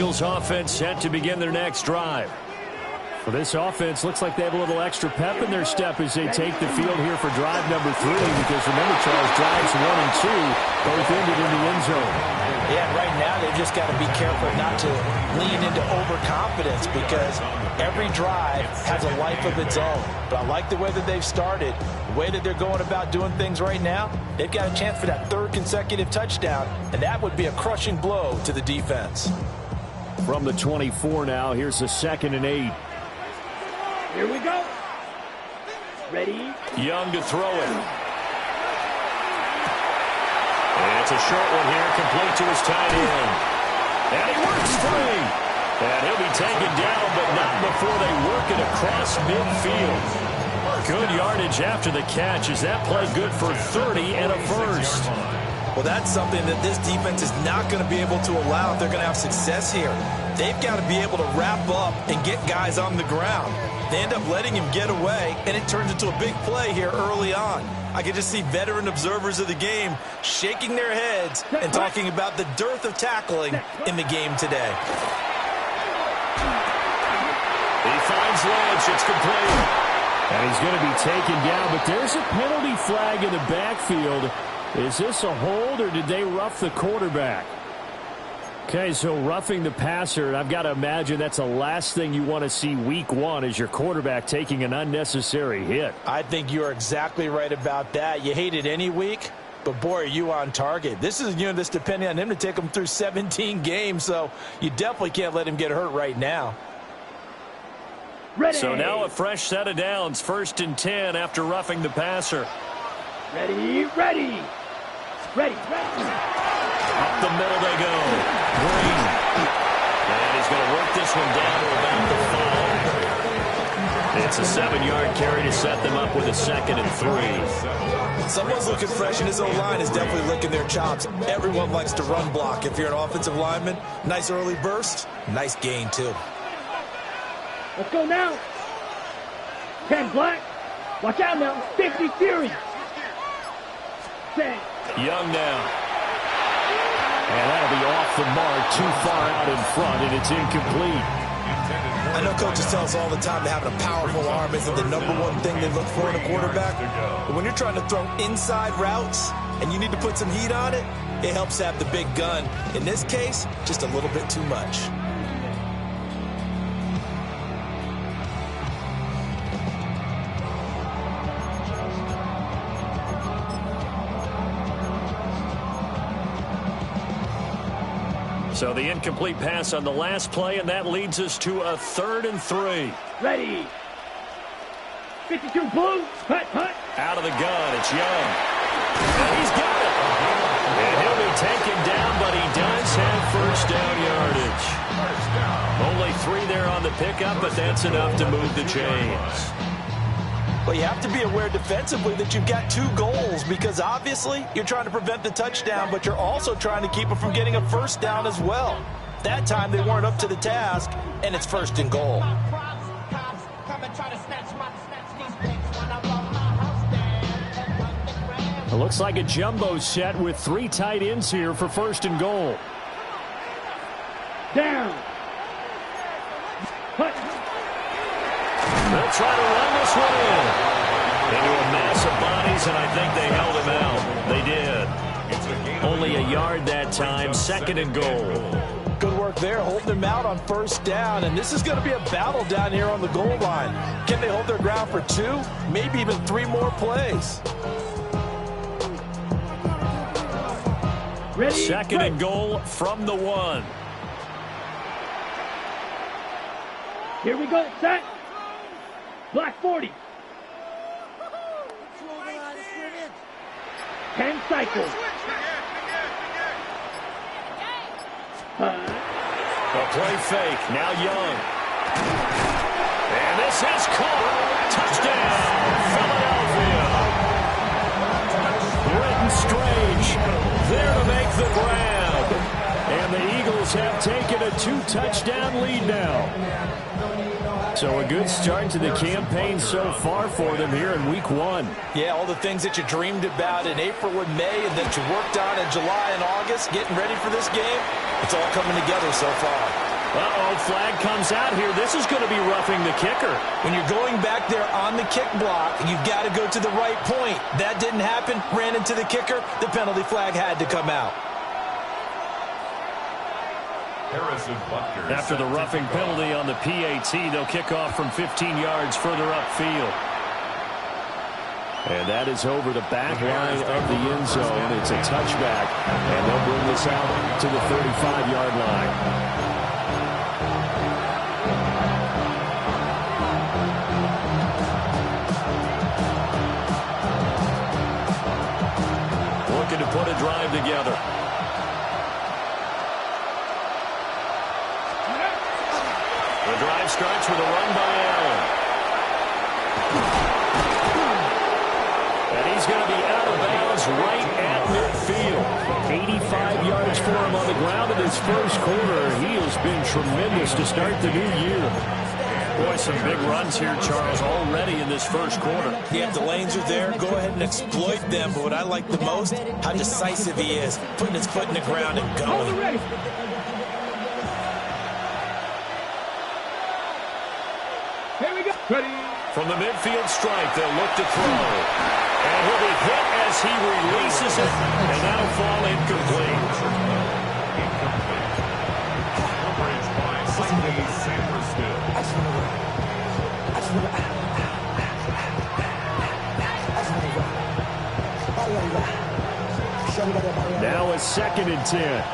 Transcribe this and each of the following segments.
Eagles offense set to begin their next drive. Well, this offense looks like they have a little extra pep in their step as they take the field here for drive number 3. Because remember, Charles, drives 1 and 2 both ended in the end zone. Yeah, right now they've just got to be careful not to lean into overconfidence because every drive has a life of its own. But I like the way that they've started, the way that they're going about doing things right now. They've got a chance for that 3rd consecutive touchdown, and that would be a crushing blow to the defense. From the 24 now, here's the 2nd and 8. Here we go. Ready? Young to throw it. And it's a short one here, complete to his tight end. And he works free. And he'll be taken down, but not before they work it across midfield. Good yardage after the catch. Is that play good for 30 and a first? Well, that's something that this defense is not going to be able to allow if they're going to have success here. They've got to be able to wrap up and get guys on the ground. They end up letting him get away, and it turns into a big play here early on. I can just see veteran observers of the game shaking their heads and talking about the dearth of tackling in the game today. He finds Lynch. It's complete. And he's going to be taken down, but there's a penalty flag in the backfield. Is this a hold, or did they rough the quarterback? Okay, so roughing the passer, I've got to imagine that's the last thing you want to see week 1 is your quarterback taking an unnecessary hit. I think you're exactly right about that. You hate it any week, but boy, are you on target. This is a unit that's depending on him to take him through 17 games, so you definitely can't let him get hurt right now. Ready. So now a fresh set of downs, 1st and 10 after roughing the passer. Ready, ready. Ready, ready. Up the middle they go. Green. And he's going to work this one down to about the 5. It's a 7-yard carry to set them up with a 2nd and 3. Someone's looking fresh, and his O-line is definitely licking their chops. Everyone likes to run block. If you're an offensive lineman, nice early burst, nice gain too. Let's go now. 10 black. Watch out now. 50 Fury. 10. Young now. And that'll be off the mark, too far out in front, and it's incomplete. I know coaches tell us all the time that having a powerful arm isn't the #1 thing they look for in a quarterback. But when you're trying to throw inside routes and you need to put some heat on it, it helps to have the big gun. In this case, just a little bit too much. So the incomplete pass on the last play, and that leads us to a 3rd and 3. Ready. 52 blue. Hut, hut. Out of the gun, it's Young. And he's got it. And he'll be taken down, but he does have 1st down yardage. Only 3 there on the pickup, but that's enough to move the chains. Well, you have to be aware defensively that you've got 2 goals because obviously you're trying to prevent the touchdown, but you're also trying to keep it from getting a 1st down as well. That time they weren't up to the task, and it's 1st and goal. It looks like a jumbo set with 3 tight ends here for 1st and goal. Down. Hut. They'll try to run this one in. Into a mass of bodies, and I think they held him out. They did. Only a yard that time, 2nd and goal. Good work there, holding them out on 1st down, and this is going to be a battle down here on the goal line. Can they hold their ground for 2, maybe even 3 more plays? Ready. 2nd and goal from the 1. Here we go. Set. Black 40. 10 cycles. A play fake. Now Young. And this is caught. Touchdown, Philadelphia. Britton Strange there to make the grab. And the Eagles have taken a 2-touchdown lead now. So a good start to the campaign so far for them here in week 1. Yeah, all the things that you dreamed about in April and May and that you worked on in July and August, getting ready for this game, it's all coming together so far. Uh-oh, flag comes out here. This is going to be roughing the kicker. When you're going back there on the kick block, you've got to go to the right point. That didn't happen. Ran into the kicker. The penalty flag had to come out. After the roughing penalty on the PAT, they'll kick off from 15 yards further upfield. And that is over the back line of the end zone. It's a touchback, and they'll bring this out to the 35-yard line. Looking to put a drive together. The drive starts with a run by Allen. And he's going to be out of bounds right at midfield. 85 yards for him on the ground in his first quarter. He has been tremendous to start the new year. Boy, some big runs here, Charles, already in this first quarter. Yeah, the lanes are there. Go ahead and exploit them. But what I like the most, how decisive he is, putting his foot in the ground and going. Here we go. Ready. From the midfield strike, they'll look to throw. And he'll be hit as he releases it, and that'll fall incomplete. Now a 2nd and 10.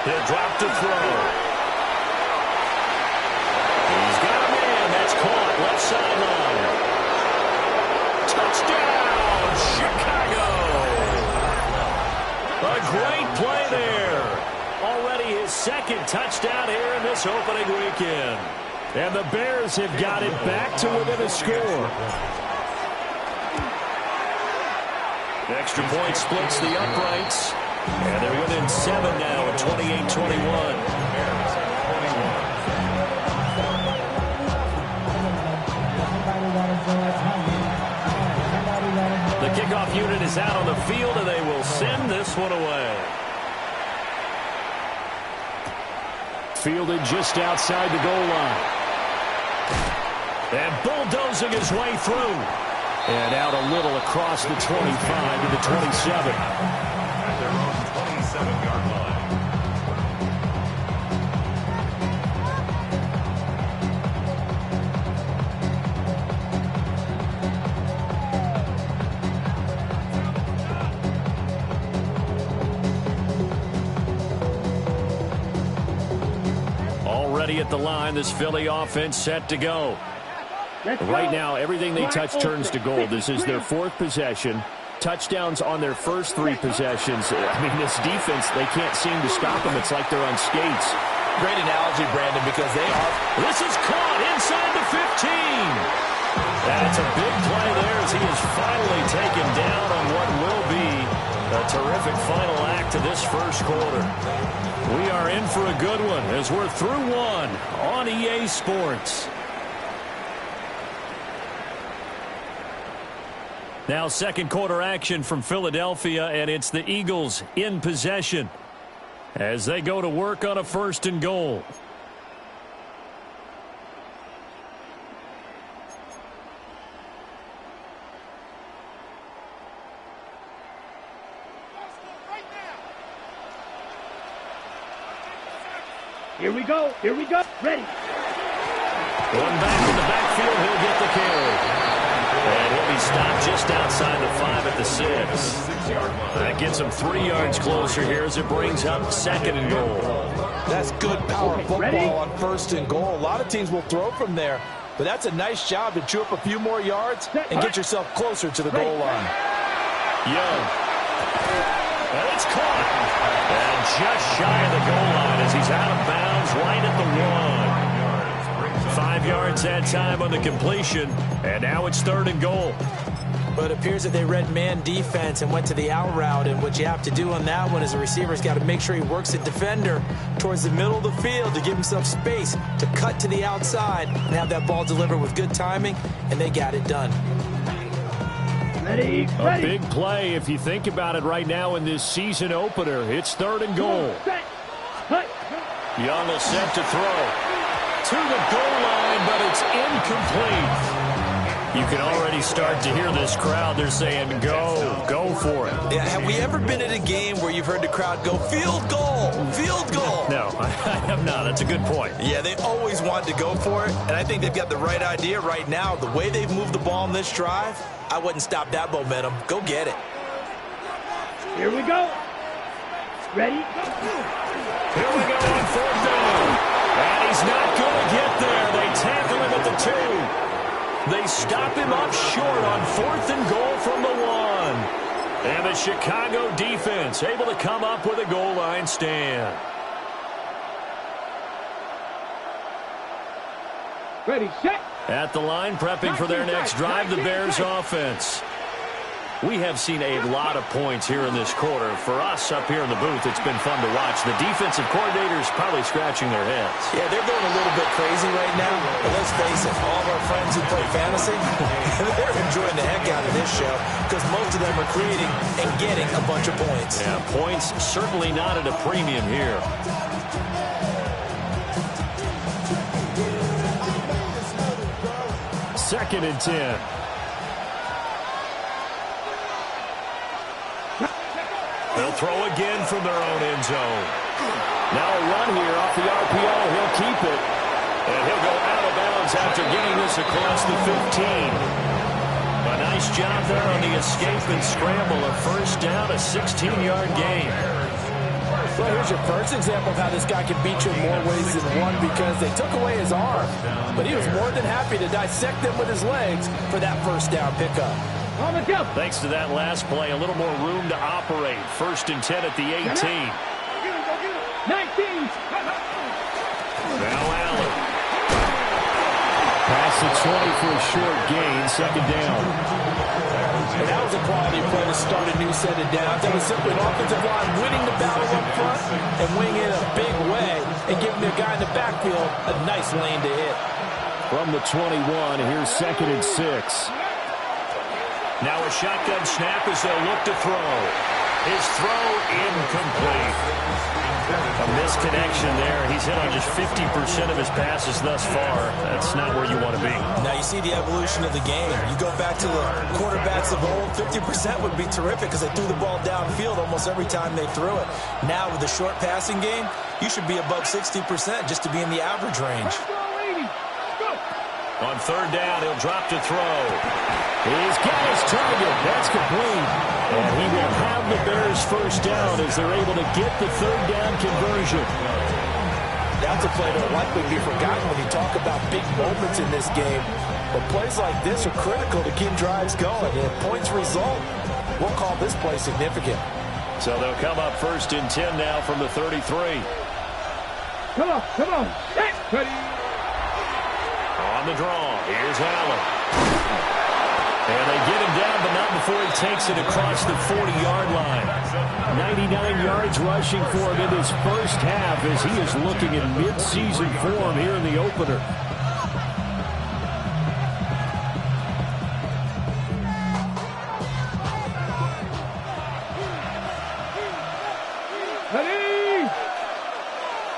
He'll drop to throw. He's got a man. That's caught. Left sideline. Touchdown, Chicago. A great play there. Already his 2nd touchdown here in this opening weekend. And the Bears have got it back to within a score. The extra point splits the uprights. And they're within 7 now at 28-21. The kickoff unit is out on the field, and they will send this one away. Fielded just outside the goal line. And bulldozing his way through. And out a little across the 25 to the 27. At their own 27-yard line. Already at the line, this Philly offense set to go. Right now, everything they touch turns to gold. This is their 4th possession. Touchdowns on their first 3 possessions. I mean, this defense, they can't seem to stop them. It's like they're on skates. Great analogy, Brandon, because they are. This is caught inside the 15. That's a big play there as he is finally taken down on what will be a terrific final act to this first quarter. We are in for a good one as we're through one on EA Sports. Now 2nd quarter action from Philadelphia, and it's the Eagles in possession as they go to work on a 1st and goal. Here we go. Here we go. Ready. Going back in the backfield, he'll get the carry. And he'll be stopped just outside the 5 at the 6. That gets him 3 yards closer here as it brings up 2nd and goal. That's good power football on 1st and goal. A lot of teams will throw from there, but that's a nice job to chew up a few more yards and get yourself closer to the goal line. Young. And it's caught. And just shy of the goal line as he's out of bounds right at the 1. 5 yards that time on the completion, and now it's 3rd and goal. But it appears that they read man defense and went to the out route, and what you have to do on that one is the receiver's got to make sure he works the defender towards the middle of the field to give himself space to cut to the outside and have that ball delivered with good timing, and they got it done. Ready, A ready. big play if you think about it right now in this season opener. It's 3rd and goal. Set. Cut. Young will set to throw. To the goal line, but it's incomplete. You can already start to hear this crowd. They're saying, go for it. Yeah, have we ever been at a game where you've heard the crowd go, field goal, field goal? No, I have not. That's a good point. Yeah, they always wanted to go for it, and I think they've got the right idea right now. The way they've moved the ball in this drive, I wouldn't stop that momentum. Go get it. Here we go. Ready? Here we go on 4th down. And he's not going to get there. They tackle him at the 2. They stop him up short on 4th and goal from the 1. And the Chicago defense able to come up with a goal line stand. Ready, set. At the line, prepping for their next drive, the Bears offense. We have seen a lot of points here in this quarter. For us up here in the booth, it's been fun to watch. The defensive coordinators probably scratching their heads. Yeah, they're going a little bit crazy right now. But let's face it, all of our friends who play fantasy, they're enjoying the heck out of this show because most of them are creating and getting a bunch of points. Yeah, points certainly not at a premium here. Second and 10. They'll throw again from their own end zone. Now a run here off the RPO. He'll keep it. And he'll go out of bounds after getting this across the 15. A nice job there on the escape and scramble. A 1st down, a 16-yard gain. Well, here's your first example of how this guy can beat you in more ways than one because they took away his arm. But he was more than happy to dissect them with his legs for that 1st down pickup. On the jump. Thanks to that last play, a little more room to operate. 1st and 10 at the 18. 19. Now Allen. Past the 20 for a short gain. 2nd down. And that was a quality play to start a new set of downs. That was simply an offensive line winning the battle up front and winning it a big way and giving the guy in the backfield a nice lane to hit. From the 21, here's 2nd and 6. Now a shotgun snap as they'll look to throw. His throw incomplete. A misconnection there. He's hit on just 50% of his passes thus far. That's not where you want to be. Now you see the evolution of the game. You go back to the quarterbacks of old, 50% would be terrific because they threw the ball downfield almost every time they threw it. Now with the short passing game, you should be above 60% just to be in the average range. On 3rd down, he'll drop to throw. He's got his target. That's complete. And he will have the Bears 1st down as they're able to get the 3rd down conversion. That's a play that will likely be forgotten when you talk about big moments in this game. But plays like this are critical to keep drives going. And if points result, we'll call this play significant. So they'll come up 1st and 10 now from the 33. Come on. Set. Ready. On the draw, here's Allen. And they get him down, but not before he takes it across the 40-yard line. 99 yards rushing for him in his 1st half as he is looking in mid-season form here in the opener. Ready.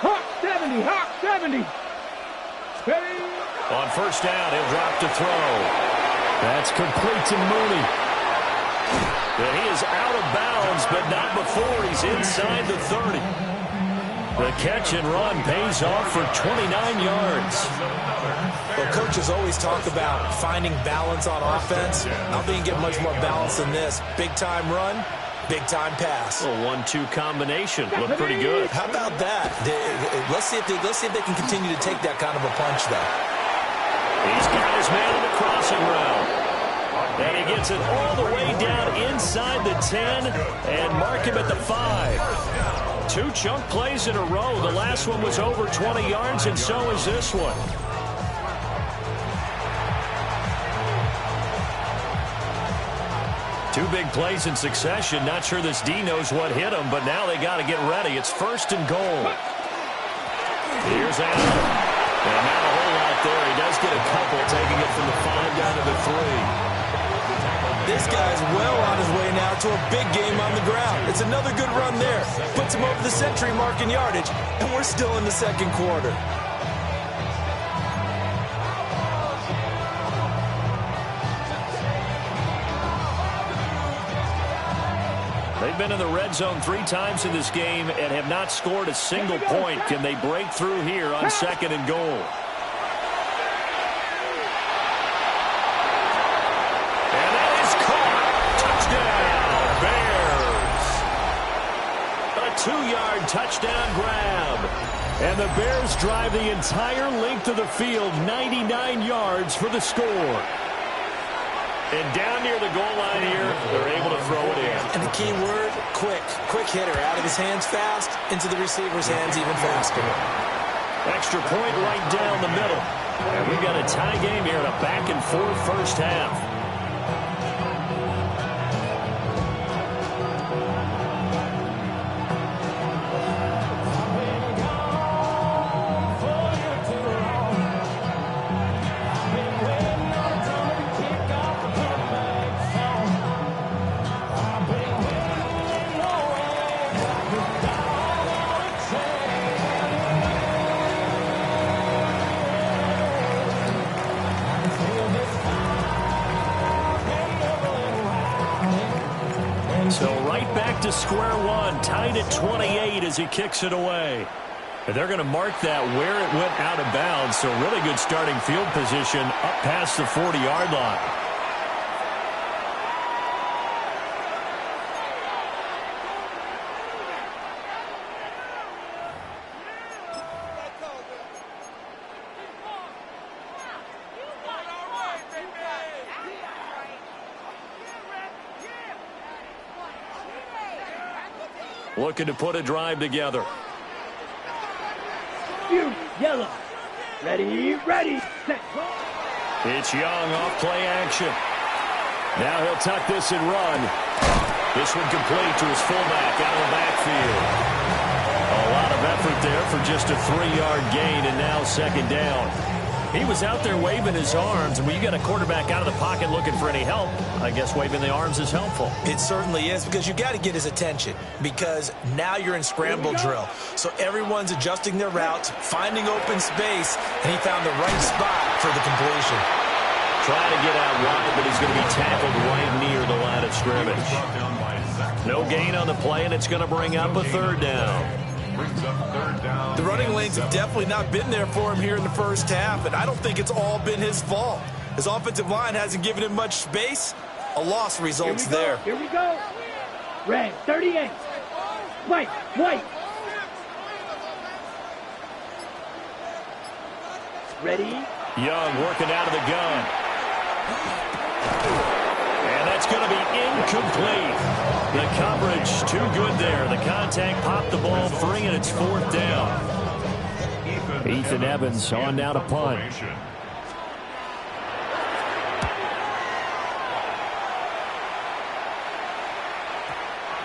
Hawk 70. Hawk 70. Ready. On 1st down, he'll drop to throw. That's complete to Mooney. And he is out of bounds, but not before he's inside the 30. The catch and run pays off for 29 yards. Well, coaches always talk about finding balance on offense. I don't think you get much more balance than this. Big-time run, big-time pass. A 1-2 combination. Looked pretty good. How about that? Let's see if they can continue to take that kind of a punch, though. He's got his man on the crossing route. And he gets it all the way down inside the 10 and mark him at the 5. 2 chunk plays in a row. The last one was over 20 yards, and so is this one. Two big plays in succession. Not sure this D knows what hit him, but now they got to get ready. It's 1st and goal. Here's Allen. And not a whole lot there. He does get a couple, taking it from the 5 down to the 3. This guy's well on his way now to a big game on the ground. It's another good run there. Puts him over the century mark in yardage, and we're still in the second quarter. They've been in the red zone 3 times in this game and have not scored a single point. Can they break through here on 2nd and goal? And that is caught. Touchdown, Bears. A 2-yard touchdown grab. And the Bears drive the entire length of the field, 99 yards for the score. And down near the goal line here, they're able to throw it in. And the key word, quick. Quick hitter. Out of his hands fast, into the receiver's hands even faster. Extra point right down the middle. And we've got a tie game here in a back-and-forth first half. So right back to square one, tied at 28 as he kicks it away. And they're going to mark that where it went out of bounds, so really good starting field position up past the 40-yard line. Looking to put a drive together. Yellow. Ready, set. It's Young off play action. Now he'll tuck this and run. This one complete to his fullback out of the backfield. A lot of effort there for just a 3-yard gain, and now 2nd down. He was out there waving his arms, and when you got a quarterback out of the pocket looking for any help, I guess waving the arms is helpful. It certainly is, because you got to get his attention, because now you're in scramble drill. So everyone's adjusting their routes, finding open space, and he found the right spot for the completion. Trying to get out wide, but he's going to be tackled right near the line of scrimmage. No gain on the play, and it's going to bring up a 3rd down. The running lanes have definitely not been there for him here in the first half, and I don't think it's all been his fault. His offensive line hasn't given him much space. A loss results there. Here we go. Red, 38. White. Ready. Young working out of the gun. And that's going to be incomplete. The coverage too good there. The contact popped the ball free, and it's 4th down. Ethan Evans on now to punt.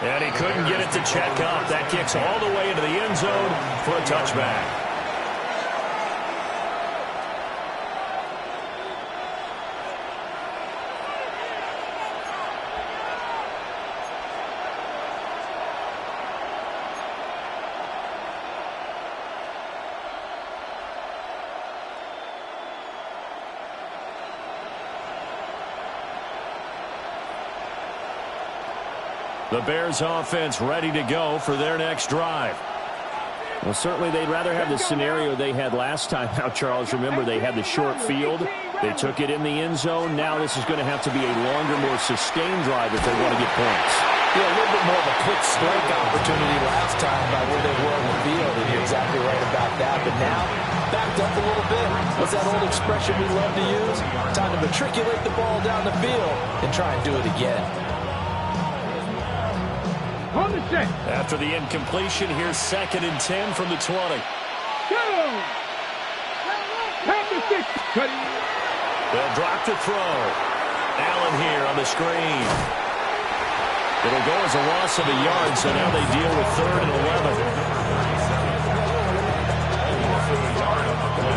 And he couldn't get it to check up. That kicks all the way into the end zone for a touchback. The Bears offense ready to go for their next drive. Well, certainly they'd rather have the scenario they had last time. Now, Charles, remember they had the short field. They took it in the end zone. Now this is going to have to be a longer, more sustained drive if they want to get points. Yeah, a little bit more of a quick strike opportunity last time by where they were on the field, and you're exactly right about that. But now, backed up a little bit. What's that old expression we love to use? Time to matriculate the ball down the field and try and do it again. After the incompletion, here's 2nd and 10 from the 20. They'll drop the throw. Allen here on the screen. It'll go as a loss of a yard, so now they deal with 3rd and 11.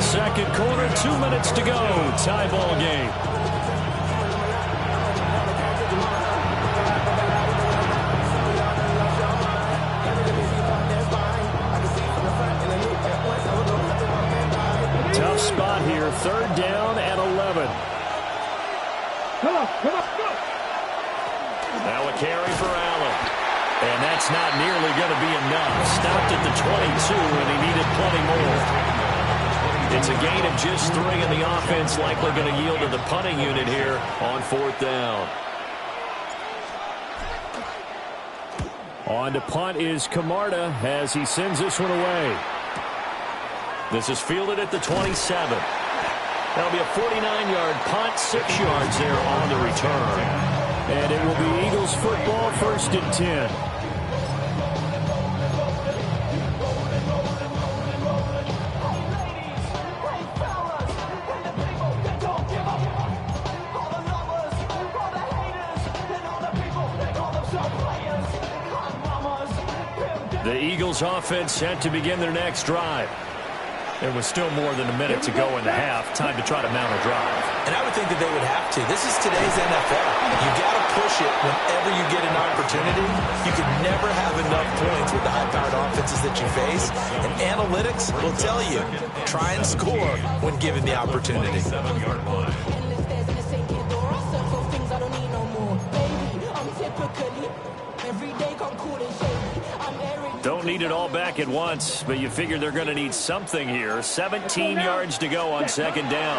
Second quarter, 2 minutes to go. Tie ball game. third down and 11. Come on, come on, go! Now a carry for Allen. And that's not nearly going to be enough. Stopped at the 22, and he needed plenty more. It's a gain of just 3, and the offense likely going to yield to the punting unit here on fourth down. On to punt is Camarda as he sends this one away. This is fielded at the 27. That'll be a 49-yard punt, 6 yards there on the return. And it will be Eagles football, 1st and 10. The Eagles offense set to begin their next drive. There was still more than a minute to go in the half. Time to try to mount a drive. And I would think that they would have to. This is today's NFL. You got to push it whenever you get an opportunity. You can never have enough points with the high-powered offenses that you face. And analytics will tell you, try and score when given the opportunity. Don't need it all back at once, but you figure they're going to need something here. 17 yards to go on 2nd down.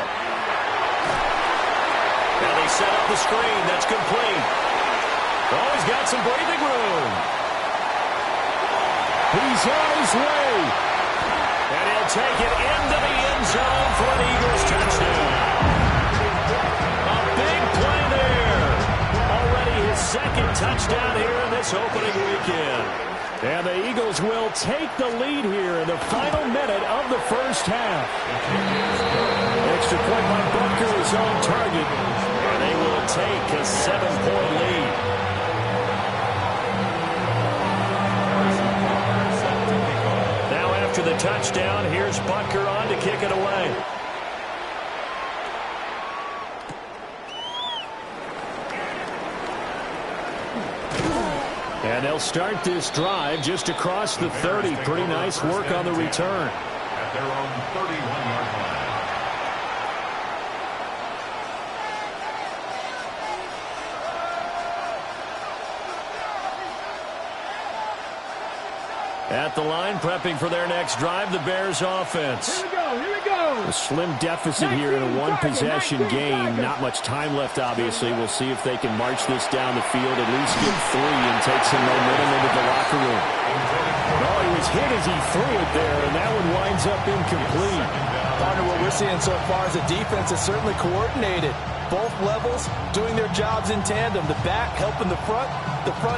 Now they set up the screen. That's complete. Oh, he's got some breathing room. He's on his way. And he'll take it into the end zone for an Eagles touchdown. A big play there. Already his 2nd touchdown here in this opening weekend. And the Eagles will take the lead here in the final minute of the first half. Extra point by Butker is on target. And they will take a 7-point lead. Now after the touchdown, here's Butker on to kick it away. And they'll start this drive just across the 30. Pretty nice work on the return. At their own 31-yard line. At the line, prepping for their next drive, the Bears offense. Here we go, here we go! A slim deficit here in a one-possession game. Not much time left, obviously. We'll see if they can march this down the field, at least get 3 and take some momentum into the locker room. Oh, he was hit as he threw it there, and that one winds up incomplete. Partner, what we're seeing so far is the defense is certainly coordinated. Both levels doing their jobs in tandem. The back helping the front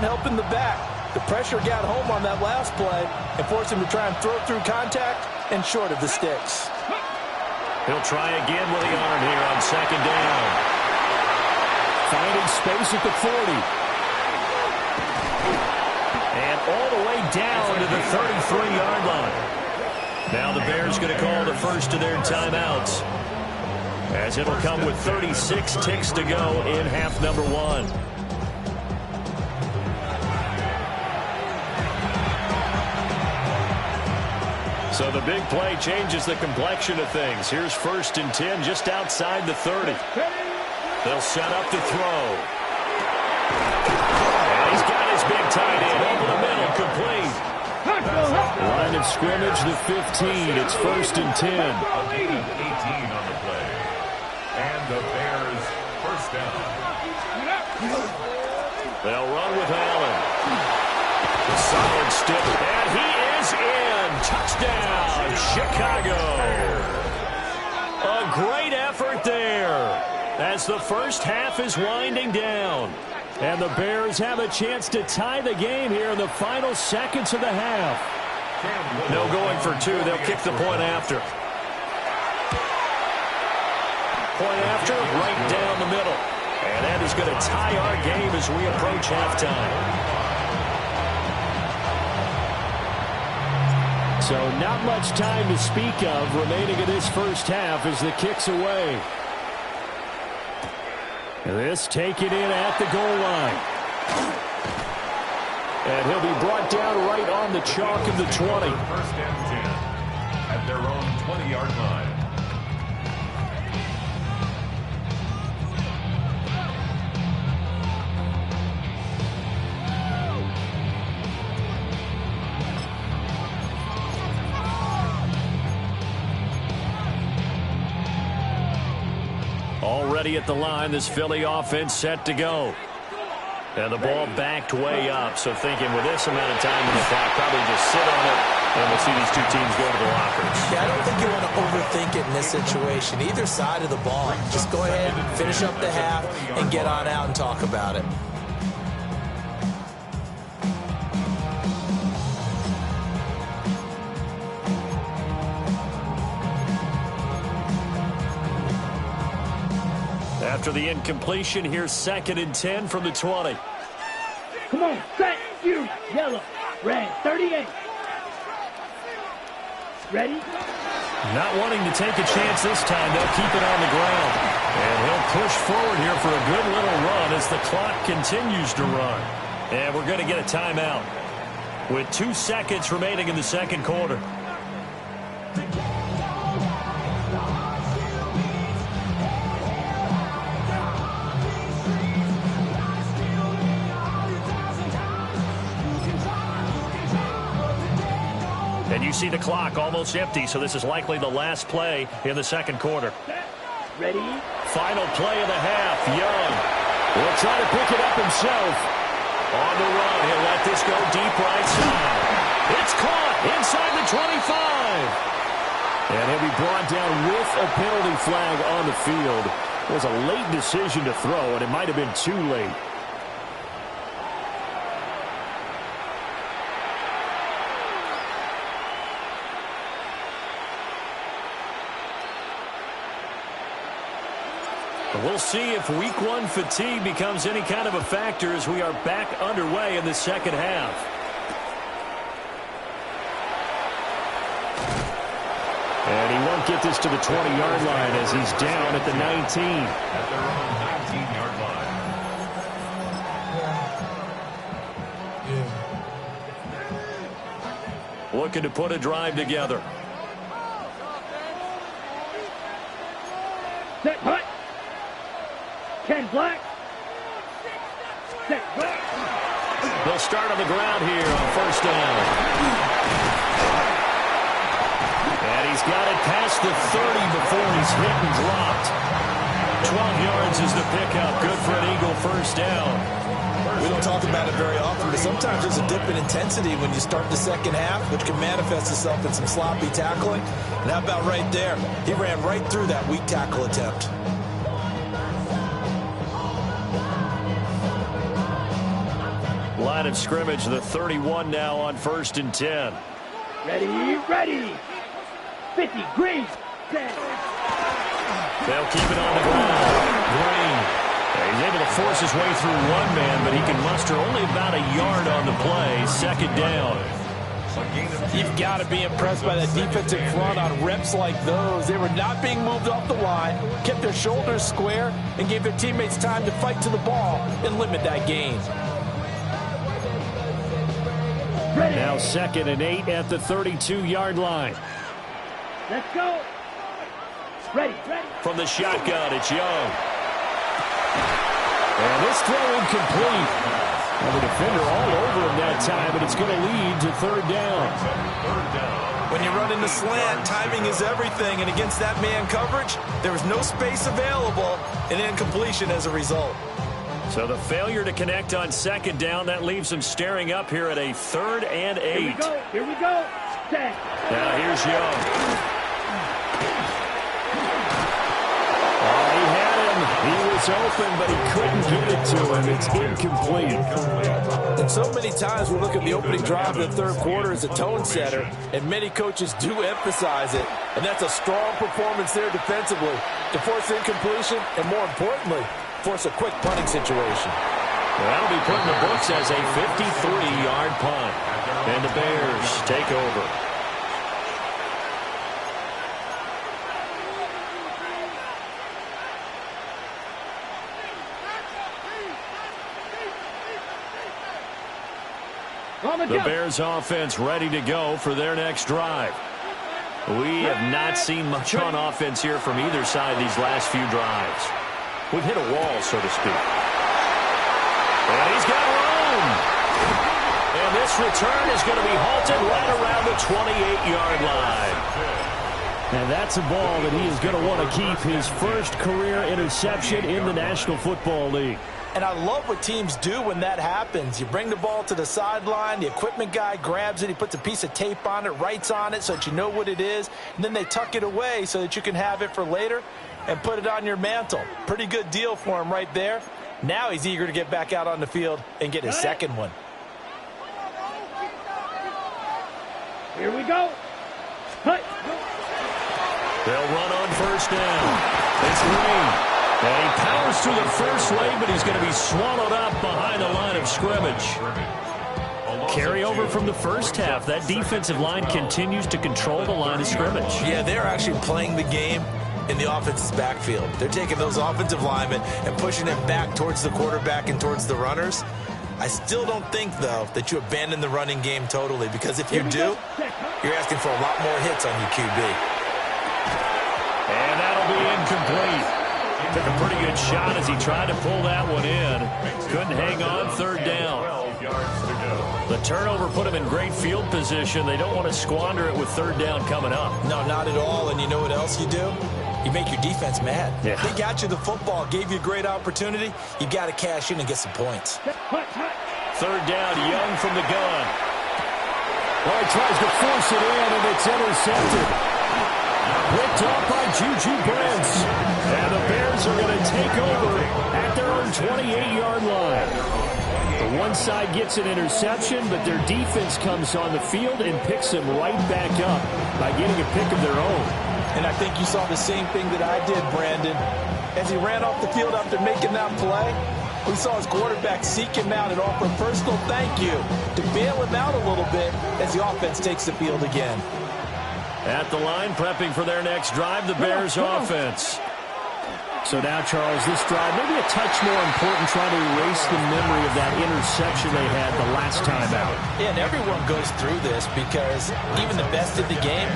helping the back. The pressure got home on that last play and forced him to try and throw through contact and short of the sticks. He'll try again with the arm here on 2nd down. Finding space at the 40. And all the way down to the 33-yard line. Now the Bears going to call the first of their timeouts, as it'll come with 36 ticks to go in half number 1. So the big play changes the complexion of things. Here's 1st and 10 just outside the 30. They'll set up to throw. And he's got his big tight end over the middle, complete. Line of scrimmage, the 15. It's 1st and 10. 18 on the play. And the Bears first down. They'll run with Allen. Solid step, and he is in. Touchdown, Chicago. A great effort there as the first half is winding down. And the Bears have a chance to tie the game here in the final seconds of the half. No going for 2. They'll kick the point after. Point after, right down the middle. And that is going to tie our game as we approach halftime. So not much time to speak of remaining in this first half as the kick's away. This taken in at the goal line. And he'll be brought down right on the chalk of the 20. 1st and 10 at their own 20-yard line. ready at the line. This Philly offense set to go. And the ball backed way up. So thinking with this amount of time in the clock, probably just sit on it. And we'll see these two teams go to the lockers. Yeah, I don't think you want to overthink it in this situation. Either side of the ball. Just go ahead, finish up the half, and get on out and talk about it. After the incompletion, here's 2nd and 10 from the 20. Come on, set, you, yellow, red, 38. Ready? Not wanting to take a chance this time. They'll keep it on the ground. And he'll push forward here for a good little run as the clock continues to run. And we're going to get a timeout with 2 seconds remaining in the second quarter. And you see the clock almost empty, so this is likely the last play in the second quarter. Ready? Final play of the half. Young will try to pick it up himself. On the run, he'll let this go deep right side. It's caught inside the 25. And he'll be brought down with a penalty flag on the field. It was a late decision to throw, and it might have been too late. We'll see if week 1 fatigue becomes any kind of a factor as we are back underway in the second half. And he won't get this to the 20-yard line as he's down at the 19. At their own 19-yard line. Looking to put a drive together. Set, hut. Ken Black. Set, black. They'll start on the ground here on first down. And he's got it past the 30 before he's hit and dropped. 12 yards is the pickup. Good for an Eagle first down. We don't talk about it very often, but sometimes there's a dip in intensity when you start the second half, which can manifest itself in some sloppy tackling. And how about right there? He ran right through that weak tackle attempt. Line of scrimmage, the 31 now on 1st and 10. Ready, ready. 50, green, set. They'll keep it on the ground. Green. He's able to force his way through one man, but he can muster only about a yard on the play. Second down. You've got to be impressed by that defensive front on reps like those. They were not being moved off the line, kept their shoulders square, and gave their teammates time to fight to the ball and limit that gain. Now 2nd and 8 at the 32-yard line. Let's go. Ready, ready. From the shotgun, it's Young. And this throw incomplete. Well, the defender all over him that time, but it's going to lead to 3rd down. When you run in the slant, timing is everything, and against that man coverage, there was no space available, and incompletion as a result. So the failure to connect on 2nd down, that leaves him staring up here at a 3rd and 8. Here we go, here we go. Set. Now here's Young. He had him. He was open, but he couldn't get it to him. It's incomplete. And so many times we look at the opening drive in the 3rd quarter as a tone setter, and many coaches do emphasize it. And that's a strong performance there defensively to force incompletion and, more importantly, force a quick punting situation. That'll be put in the books as a 53-yard punt. And the Bears take over. The Bears offense ready to go for their next drive. We have not seen much on offense here from either side these last few drives. We've hit a wall, so to speak. And he's got room. And this return is going to be halted right around the 28-yard line. And that's a ball that he is going to want to keep, his first career interception in the National Football League. And I love what teams do when that happens. You bring the ball to the sideline, the equipment guy grabs it, he puts a piece of tape on it, writes on it so that you know what it is, and then they tuck it away so that you can have it for later and put it on your mantle. Pretty good deal for him right there. Now he's eager to get back out on the field and get his second one. Here we go. Cut. They'll run on first down. It's Green. And he powers through the first lane, but he's going to be swallowed up behind the line of scrimmage. Carry over from the first half. That defensive line continues to control the line of scrimmage. Yeah, they're actually playing the game in the offense's backfield. They're taking those offensive linemen and pushing them back towards the quarterback and towards the runners. I still don't think, though, that you abandon the running game totally, because if you do, you're asking for a lot more hits on your QB. And that'll be incomplete. Took a pretty good shot as he tried to pull that one in. Couldn't hang on, third down. The turnover put him in great field position. They don't want to squander it with third down coming up. No, not at all. And you know what else you do? You make your defense mad. Yeah. They got you the football, gave you a great opportunity. You got to cash in and get some points. Third down, Young from the gun. Well, he tries to force it in, and it's intercepted. Picked up by Juju Brents. And the Bears are going to take over at their own 28-yard line. The one side gets an interception, but their defense comes on the field and picks them right back up by getting a pick of their own. And I think you saw the same thing that I did, Brandon. As he ran off the field after making that play, we saw his quarterback seek him out and offer a personal thank you to bail him out a little bit as the offense takes the field again. At the line, prepping for their next drive, the Bears offense. So now, Charles, this drive maybe a touch more important, trying to erase the memory of that interception they had the last time out. Yeah, and everyone goes through this because even the best in the game,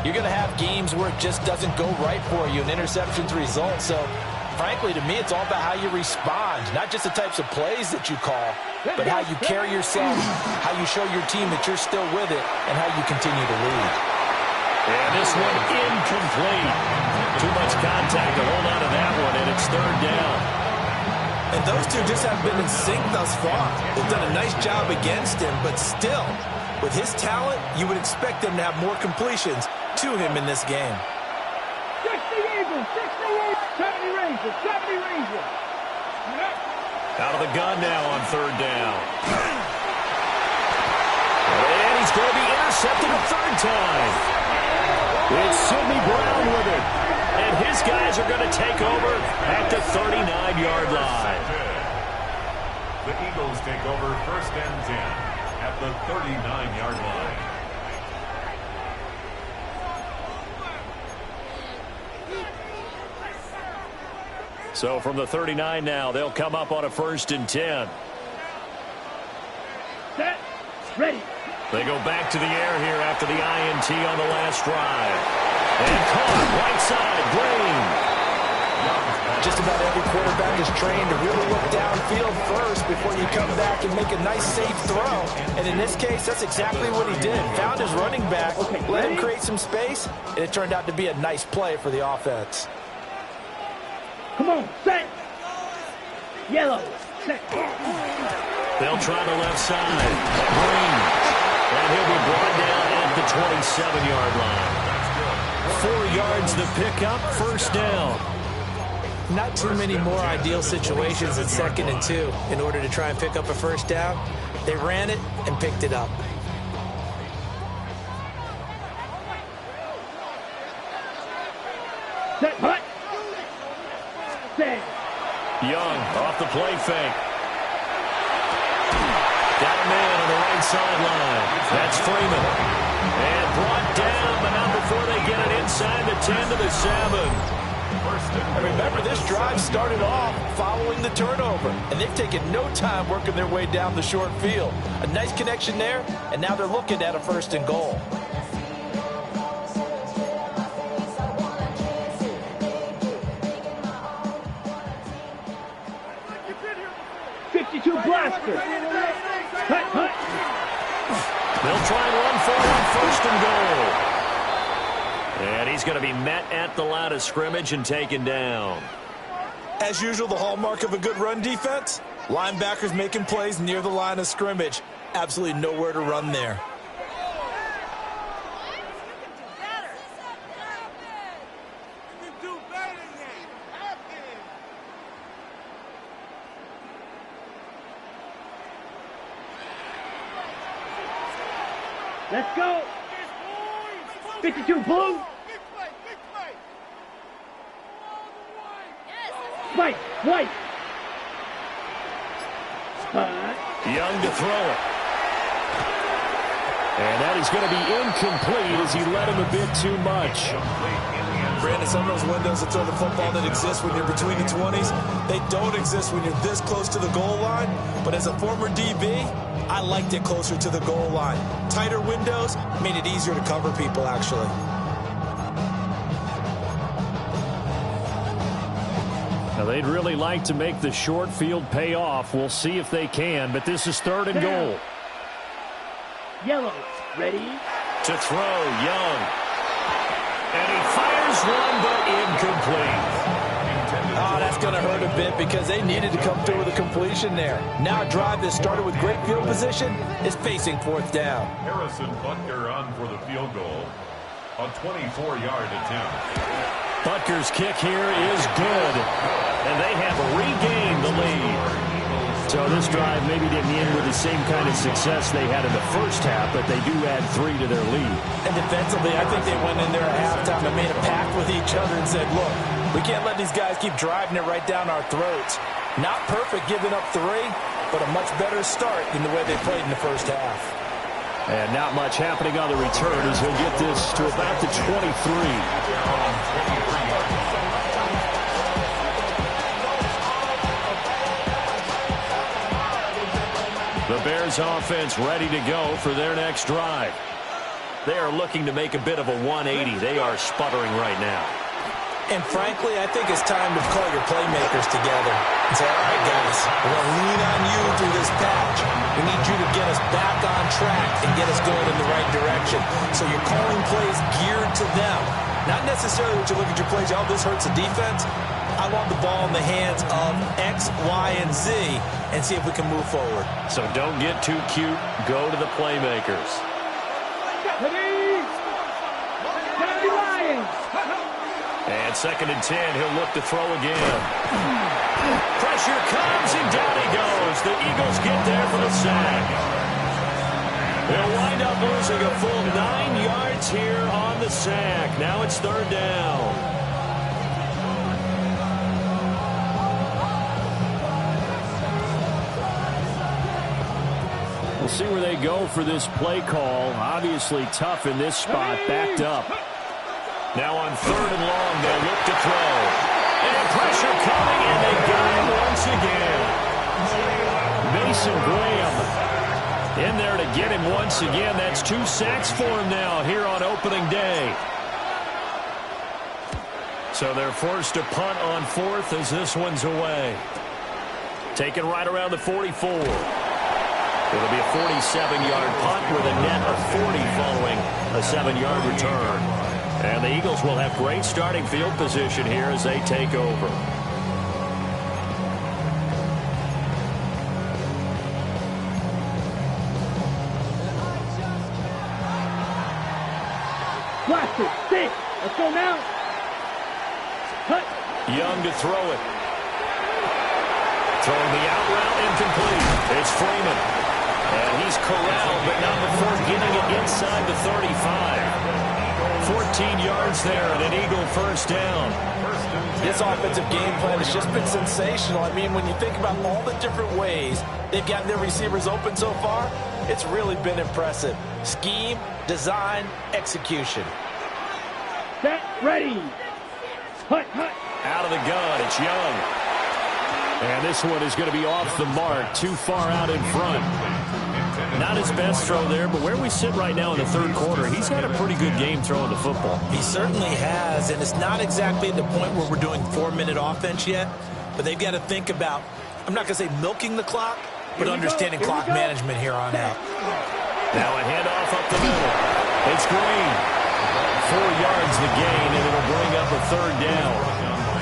you're going to have games where it just doesn't go right for you and interceptions result. So, frankly, to me, it's all about how you respond, not just the types of plays that you call, but how you carry yourself, how you show your team that you're still with it, and how you continue to lead. And this one incomplete. Too much contact to hold on to that one, and it's third down. And those two just haven't been in sync thus far. They've done a nice job against him, but still, with his talent, you would expect him to have more completions to him in this game. 60 Eagles, 68, 70 Rangers, 70 Rangers. Out of the gun now on third down. And he's going to be intercepted a third time. It's Sidney Brown with it. And his guys are going to take over at the 39-yard line. The Eagles take over first and 10 at the 39-yard line. So from the 39 now, they'll come up on a first and 10. Set, ready. They go back to the air here after the INT on the last drive. And caught right side, Green. Just about every quarterback is trained to really look downfield first before you come back and make a nice, safe throw. And in this case, that's exactly what he did. Found his running back, let him create some space, and it turned out to be a nice play for the offense. Come on, set. Yellow, set. They'll try the left side. Green. And he'll be brought down at the 27-yard line. 4 yards the pickup, first down. Not too many more ideal situations at 2nd and 2 in order to try and pick up a first down. They ran it and picked it up. Set, hut. Set. Young off the play fake. Got a man on the right sideline. That's Freeman. And brought down, but not before they get it inside the 10 to the 7. And remember, this drive started off following the turnover, and they've taken no time working their way down the short field. A nice connection there, and now they're looking at a first and goal. Blaster. Hut, hut. They'll try and run for it on first and goal. And he's going to be met at the line of scrimmage and taken down. As usual, the hallmark of a good run defense, linebackers making plays near the line of scrimmage. Absolutely nowhere to run there. Let's go. 52 blue. White. Young to throw it. And that is going to be incomplete as he led him a bit too much. Brandon, some of those windows to throw the football that exist when you're between the 20s, they don't exist when you're this close to the goal line. But as a former DB, I liked it closer to the goal line. Tighter windows made it easier to cover people, actually. Now, they'd really like to make the short field pay off. We'll see if they can, but this is 3rd and goal. Yellow, ready? To throw, Young. And he fires one, but incomplete. Oh, that's going to hurt a bit because they needed to come through with a completion there. Now a drive that started with great field position is facing 4th down. Harrison Butker on for the field goal. A 24-yard attempt. Butker's kick here is good, and they have regained the lead. So this drive maybe didn't end with the same kind of success they had in the first half, but they do add 3 to their lead. And defensively, I think they went in there at halftime and made a pact with each other and said, look, we can't let these guys keep driving it right down our throats. Not perfect giving up 3, but a much better start than the way they played in the first half. And not much happening on the return as he'll get this to about the 23. The Bears offense ready to go for their next drive. They are looking to make a bit of a 180. They are sputtering right now. And frankly, I think it's time to call your playmakers together and say, all right, guys, we're going to lean on you through this patch. We need you to get us back on track and get us going in the right direction. So you're calling plays geared to them. Not necessarily what you look at your plays, oh, this hurts the defense. I want the ball in the hands of X, Y, and Z and see if we can move forward. So don't get too cute. Go to the playmakers. And 2nd and 10, he'll look to throw again. Pressure comes, and down he goes. The Eagles get there for the sack. They'll wind up losing a full 9 yards here on the sack. Now it's 3rd down. We'll see where they go for this play call. Obviously tough in this spot, backed up. Now on 3rd and long, they'll look to throw. And pressure coming, and they got him once again. Mason Graham in there to get him once again. That's 2 sacks for him now here on opening day. So they're forced to punt on 4th as this one's away. Taken right around the 44. It'll be a 47-yard punt with a net of 40 following a 7-yard return. And the Eagles will have great starting field position here as they take over. Blaster, 6. Let's go now. Cut. Young to throw it. Throwing the out route incomplete. It's Freeman. And he's corralled, but not before getting it inside the 35. 14 yards there and an Eagle first down. This offensive game plan has just been sensational. I mean, when you think about all the different ways they've gotten their receivers open so far, it's really been impressive. Scheme, design, execution. Set, ready. Hut. Out of the gun, it's Young. And this one is going to be off the mark, too far out in front. Not his best throw there, but where we sit right now in the 3rd quarter, he's had a pretty good game throwing the football. He certainly has, and it's not exactly at the point where we're doing 4-minute offense yet, but they've got to think about, I'm not going to say milking the clock, but understanding clock management here on out. Now a handoff up the middle. It's Green. yards the gain, and it'll bring up a third down.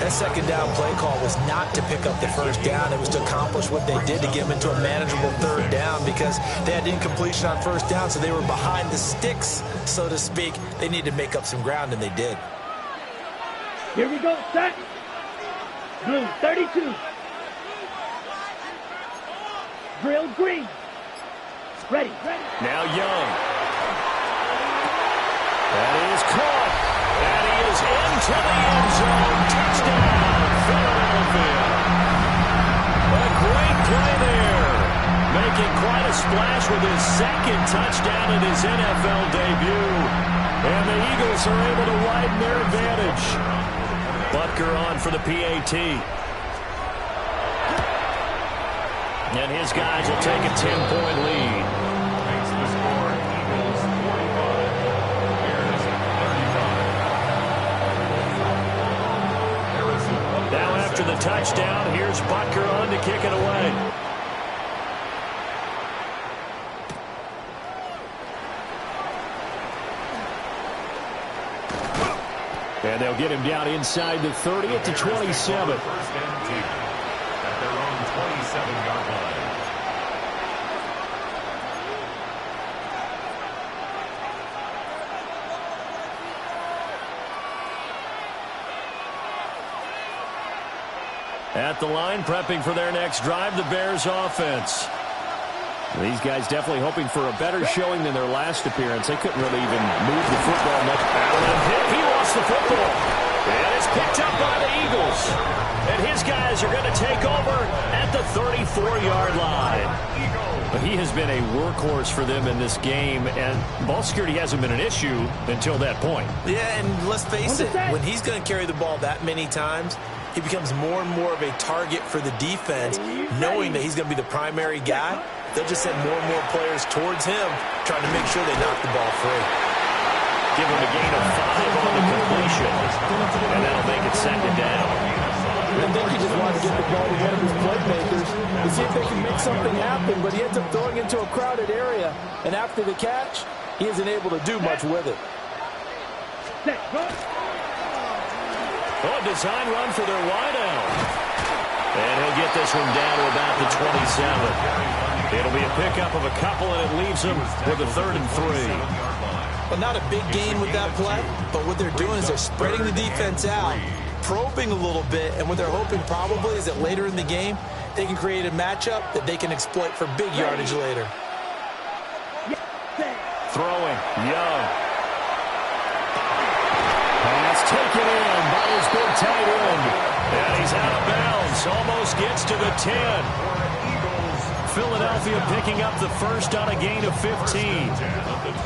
That second down play call was not to pick up the first down. It was to accomplish what they did to get them into a manageable third down because they had incompletion on first down, so they were behind the sticks, so to speak. They needed to make up some ground, and they did. Here we go, set. Blue, 32. Drill green. Ready. Now Young. That is caught. And he is into the end zone. Touchdown, Philadelphia. A great play there. Making quite a splash with his second touchdown in his NFL debut. And the Eagles are able to widen their advantage. Butker on for the PAT. And his guys will take a 10-point lead. Makes the score Eagles 45, Bears 35. Now after the touchdown, here's Butker on to kick it away. And they'll get him down inside the 30 at the 27. First and 10 at their own 27-yard line. At the line, prepping for their next drive, the Bears offense. These guys definitely hoping for a better showing than their last appearance. They couldn't really even move the football much. Allen hit. He lost the football. And it's picked up by the Eagles. And his guys are going to take over at the 34-yard line. But he has been a workhorse for them in this game, and ball security hasn't been an issue until that point. Yeah, and let's face it, when he's going to carry the ball that many times, he becomes more and more of a target for the defense, knowing that he's going to be the primary guy. They'll just send more and more players towards him, trying to make sure they knock the ball free. Give him a gain of 5 on the completion, and that'll make it second down. I think he just wanted to get the ball to one of his playmakers to see if they can make something happen, but he ends up throwing into a crowded area, and after the catch, he isn't able to do much with it. Oh, design run for their wideout. And he'll get this one down to about the 27. It'll be a pickup of a couple, and it leaves him with a 3rd and 3. Well, not a big gain with that play, but what they're doing is they're spreading the defense out, probing a little bit, and what they're hoping probably is that later in the game, they can create a matchup that they can exploit for big yardage later. Throwing, Young. Pass taken in by his big tight end. And he's out of bounds, almost gets to the 10. Philadelphia picking up the first on a gain of 15.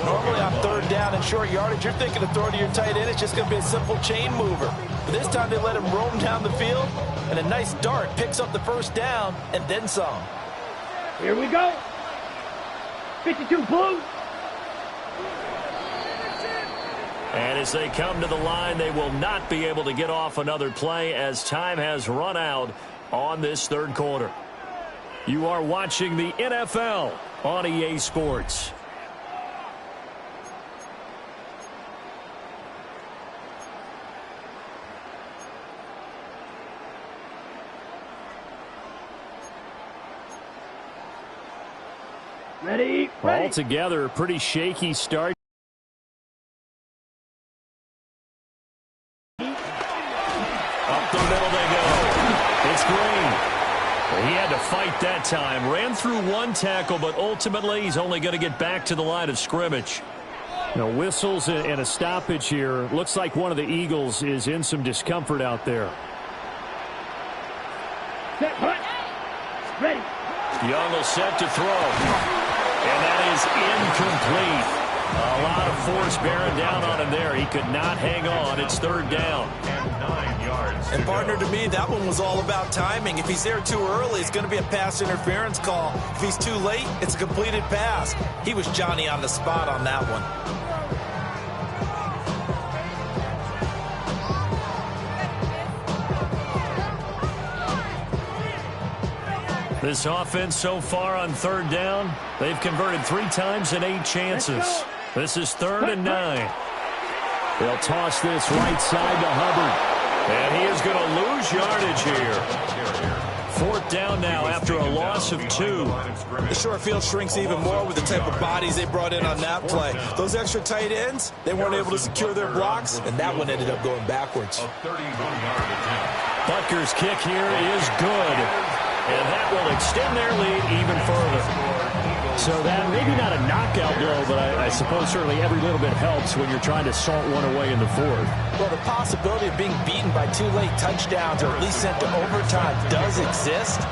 Normally on third down and short yardage, you're thinking of throwing to your tight end. It's just going to be a simple chain mover. But this time they let him roam down the field, and a nice dart picks up the first down and then some. Here we go. 52 Blue. And as they come to the line, they will not be able to get off another play as time has run out on this third quarter. You are watching the NFL on EA Sports. Ready. Altogether, a pretty shaky start. Up the middle they go. It's Green. He had to fight that time. Ran through one tackle, but ultimately he's only going to get back to the line of scrimmage. Now, whistles and a stoppage here. Looks like one of the Eagles is in some discomfort out there. Set, hut. Ready. Young will set to throw. And that is incomplete. A lot of force bearing down on him there. He could not hang on. It's third down. And 9 yards. And partner, to me, that one was all about timing. If he's there too early, it's going to be a pass interference call. If he's too late, it's a completed pass. He was Johnny on the spot on that one. This offense so far on third down, they've converted 3 times in 8 chances. This is 3rd and 9. They'll toss this right side to Hubbard. And he is going to lose yardage here. 4th down now after a loss of 2. The short field shrinks even more with the type of bodies they brought in on that play. Those extra tight ends, they weren't able to secure their blocks, and that one ended up going backwards. Butker's kick here is good, and that will extend their lead even further. So that maybe not a knockout blow, but I suppose certainly every little bit helps when you're trying to salt one away in the 4th. Well, the possibility of being beaten by 2 late touchdowns or at least sent to overtime does exist,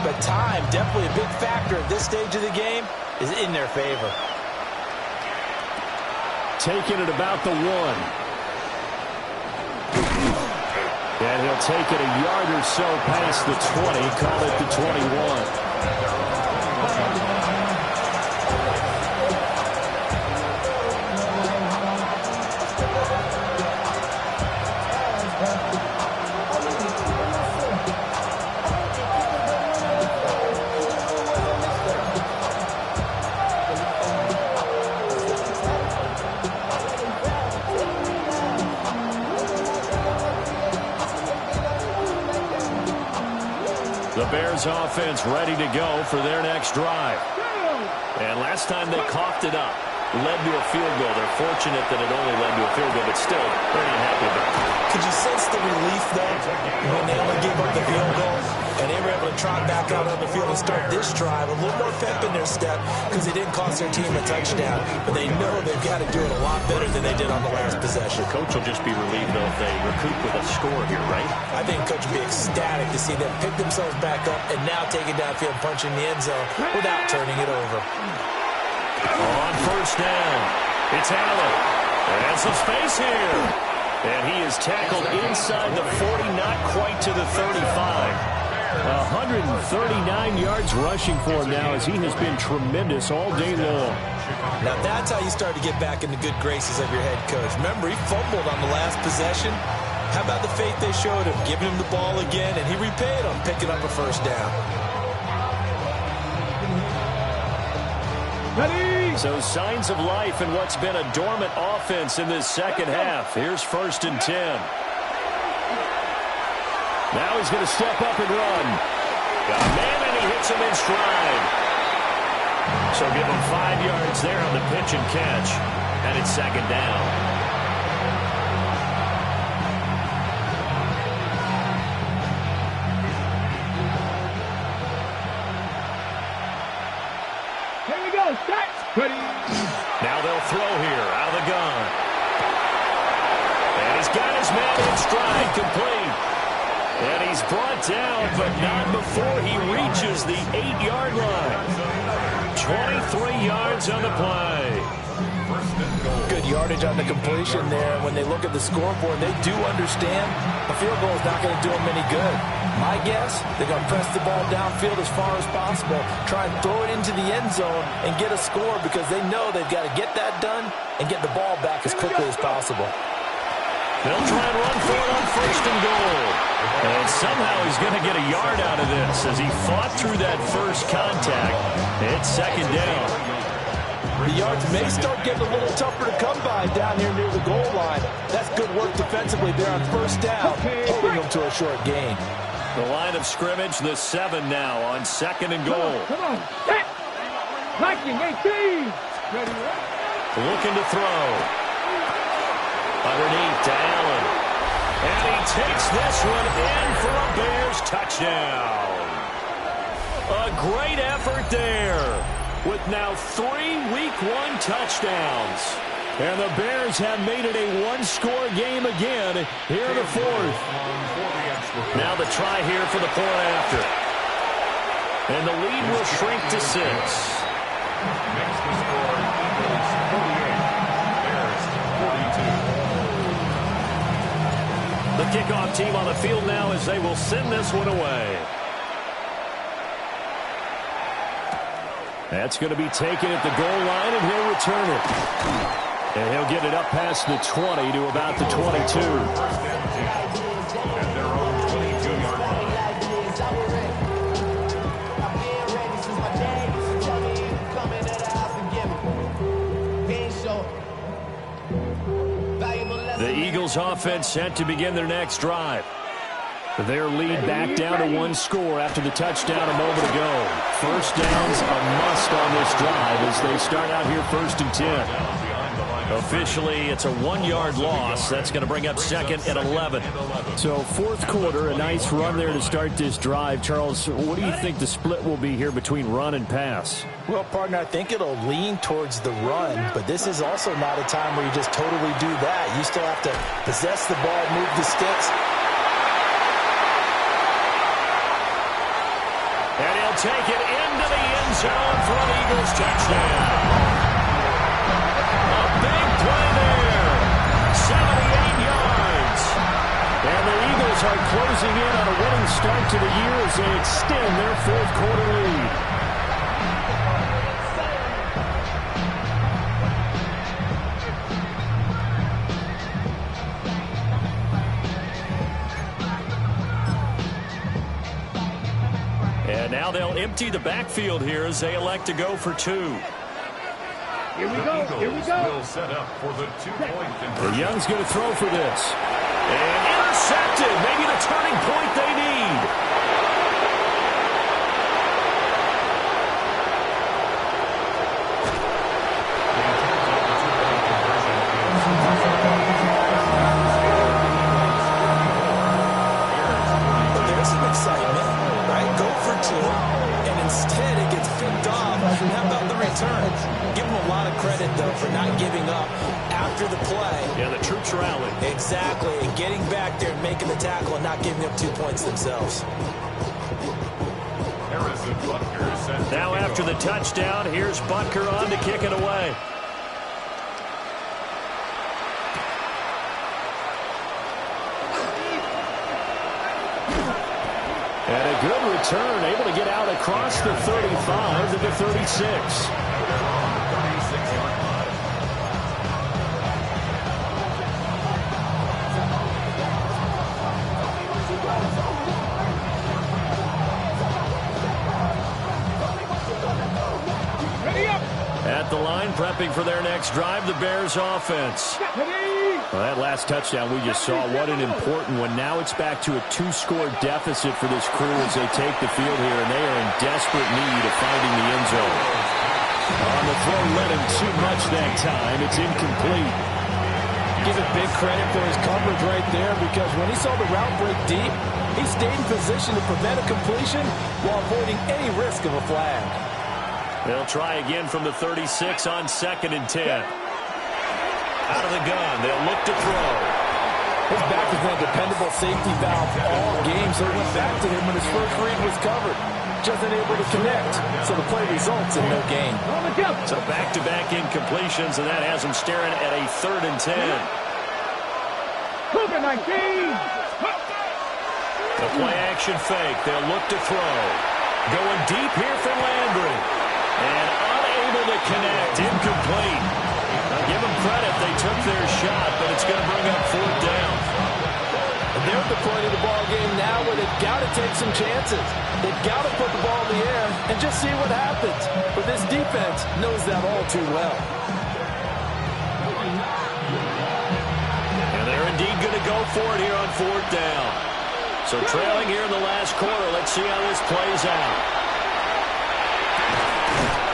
but time, definitely a big factor at this stage of the game, is in their favor. Taking it about the 1. And he'll take it a yard or so past the 20, call it the 21. The Bears offense ready to go for their next drive. And last time they coughed it up, led to a field goal. They're fortunate that it only led to a field goal, but still very unhappy about it. Could you sense the relief, though, when they only gave up the field goal and they were able to trot back out on the field and start this drive? A little more pep in their step because they didn't cost their team a touchdown. But they know they've got to do it a lot better than they did on the last possession. Coach will just be relieved, though, if they recoup with a score here, right? I think Coach will be ecstatic to see them pick themselves back up and now take it downfield, punching the end zone without turning it over. On 1st down, it's Allen. And some space here. And he is tackled inside the 40, not quite to the 35. 139 yards rushing for him now as he has been tremendous all day long. Now that's how you start to get back in the good graces of your head coach. Remember, he fumbled on the last possession. How about the faith they showed him, giving him the ball again, and he repaid them, picking up a 1st down. So signs of life in what's been a dormant offense in this second half. Here's 1st and 10. Now he's going to step up and run. Got a man, and he hits him in stride. So give him 5 yards there on the pitch and catch. And it's 2nd down. Now they'll throw here out of the gun. And he's got his man in stride, complete. And he's brought down, but not before he reaches the 8-yard line. 23 yards on the play. Good yardage on the completion there. When they look at the scoreboard, they do understand a field goal is not going to do them any good. My guess, they're going to press the ball downfield as far as possible, try and throw it into the end zone and get a score because they know they've got to get that done and get the ball back as quickly as possible. They'll try and run for it on 1st and goal. And somehow he's going to get a yard out of this as he fought through that first contact. It's 2nd down. The yards may start getting a little tougher to come by down here near the goal line. That's good work defensively there on 1st down, holding them to a short gain. The line of scrimmage, the 7 now on 2nd and goal. Come on, set. Viking 18. Looking to throw. Underneath to Allen. And he takes this one in for a Bears touchdown. A great effort there with now 3 Week 1 touchdowns. And the Bears have made it a one-score game again here in the 4th. Now the try here for the point after. And the lead will shrink to 6. Next to score, Eagles 48, Bears 42. The kickoff team on the field now as they will send this one away. That's going to be taken at the goal line, and he'll return it. And he'll get it up past the 20 to about the 22. At their own 22-yard line. Valuable The Eagles offense set to begin their next drive. Their lead back down to one score after the touchdown a moment ago. First down's a must on this drive as they start out here 1st and 10. Officially, it's a 1-yard loss. That's going to bring up 2nd and 11. So 4th quarter, a nice run there to start this drive. Charles, what do you think the split will be here between run and pass? Well, partner, I think it'll lean towards the run, but this is also not a time where you just totally do that. You still have to possess the ball, move the sticks. And he'll take it into the end zone for an Eagles touchdown. A big play there. 78 yards. And the Eagles are closing in on a winning start to the year as they extend their 4th quarter lead. And now they'll empty the backfield here as they elect to go for 2. Here we go. Here we go. Will set up for the 2-point conversion. Young's going to throw for this. And intercepted. Maybe the turning point they need. But there's some excitement, right? Go for 2, and instead it gets picked off. How about the return? Give them a lot of credit, though, for not giving up after the play. Yeah, the troops rallied. Exactly, and getting back there and making the tackle and not giving up 2 points themselves. Harrison Butker set to Now kick after the off. touchdown, here's Butker on to kick it away. And a good return, able to get out across the 35 to the 36. 36-yard line. Ready up. At the line, prepping for their next drive, the Bears offense. Ready. Well, that last touchdown we just saw, what an important one. Now it's back to a 2-score deficit for this crew as they take the field here, and they are in desperate need of finding the end zone. On the throw, led him too much that time. It's incomplete. Give it big credit for his coverage right there, because when he saw the route break deep, he stayed in position to prevent a completion while avoiding any risk of a flag. They'll try again from the 36 on 2nd and 10. Out of the gun, they'll look to throw. His back has been a dependable safety valve all game, so he went back to him when his first read was covered. Just unable to connect, so the play results in no gain. On the jump. So back-to-back incompletions, and that has them staring at a 3rd and 10. Cougar 19. The play-action fake. They'll look to throw. Going deep here for Landry. And unable to connect. Incomplete. Now give them credit. They took their shot, but it's going to bring up 4th down. And they're at the point of the ball game now where they've got to take some chances. They've got to put the ball in the air and just see what happens. But this defense knows that all too well. And they're indeed going to go for it here on 4th down. So trailing here in the last quarter. Let's see how this plays out.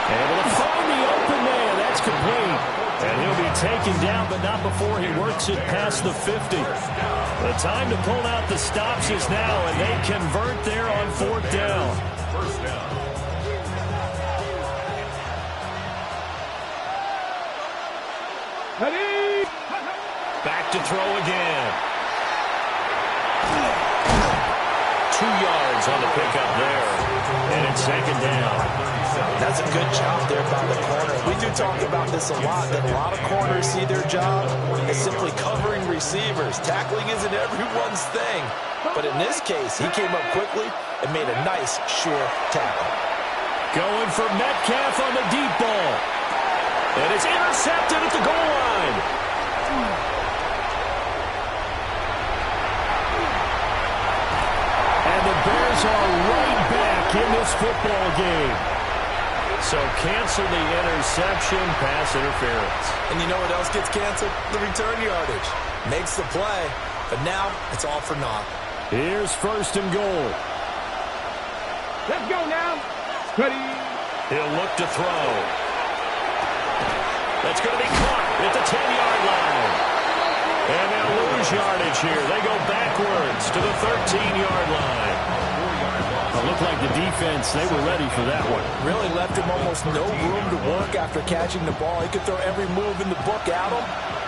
Able to find the open man. That's complete. And he'll be taken down, but not before he works it past the 50. The time to pull out the stops is now, and they convert there on 4th down. First down. Ready. Back to throw again. 2 yards on the pickup there. And it's 2nd down. That's a good job there by the corner. We do talk about this a lot, that a lot of corners see their job as simply covering receivers. Tackling isn't everyone's thing. But in this case, he came up quickly and made a nice, sure tackle. Going for Metcalf on the deep ball. And it's intercepted at the goal line. And the Bears are right back in this football game. So cancel the interception, pass interference. And you know what else gets canceled? The return yardage. Makes the play, but now it's all for naught. Here's first and goal. Let's go now. Ready. He'll look to throw. That's going to be caught at the 10-yard line. And they'll lose yardage here. They go backwards to the 13-yard line. It looked like the defense, they were ready for that one. Really left him almost no room to work after catching the ball. He could throw every move in the book at him.